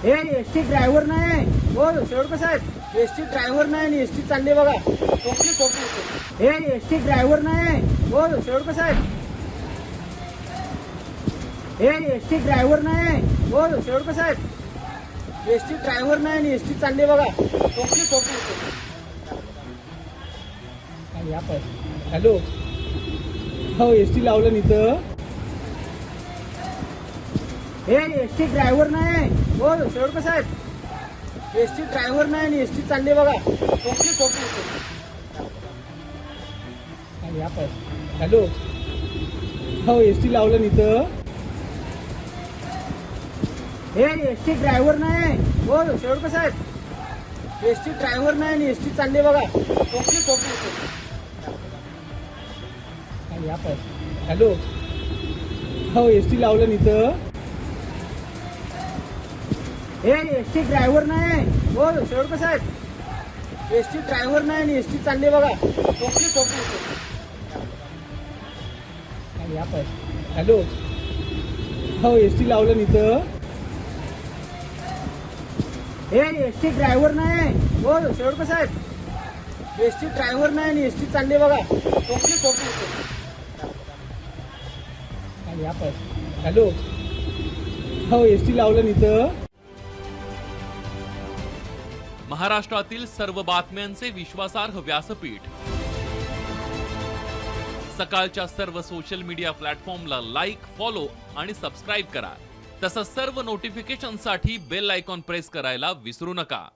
हे ST driver नाही हो शेवटकर साहेब, एसटी ड्रायव्हर नाही आणि एसटी चालली बघा. हे एसटी ड्रायव्हर नाही हो शेवटकर साहेब, हे एसटी ड्रायव्हर नाही हो शेवटकर साहेब, एसटी ड्रायव्हर नाही आणि एसटी चालली बघा. हॅलो, हो एसटी लावलं इथं. हे एसटी ड्रायव्हर नाही हो शेवटकर साहेब, एसटी ड्रायव्हर नाही आणि एसटी चालली बघा. हॅलो, हो एसटी लावलं इथं. हे एसटी ड्रायव्हर नाही हो शेवटकर साहेब, एसटी ड्रायव्हर नाही आणि एसटी चालली बघा. हॅलो, हो एसटी लावलं इथं. हे एसटी ड्रायव्हर नाही हो शेवटकर साहेब, एसटी ड्रायव्हर नाही आणि एसटी चालली बघा. हॅलो, हो एसटी लावलं इथं. हे एसटी ड्रायव्हर नाही हो शेवटकर साहेब, एसटी ड्रायव्हर नाही आणि एसटी चालली बघा. हॅलो, हो एसटी लावलं इथं. महाराष्ट्रातील सर्व बातम्यांचे विश्वासार्ह व्यासपीठ. सकाळच्या सर्व सोशल मीडिया प्लॅटफॉर्मला लाईक, फॉलो आणि सबस्क्राईब करा. तसंच सर्व नोटिफिकेशनसाठी बेल आयकॉन प्रेस करायला विसरू नका.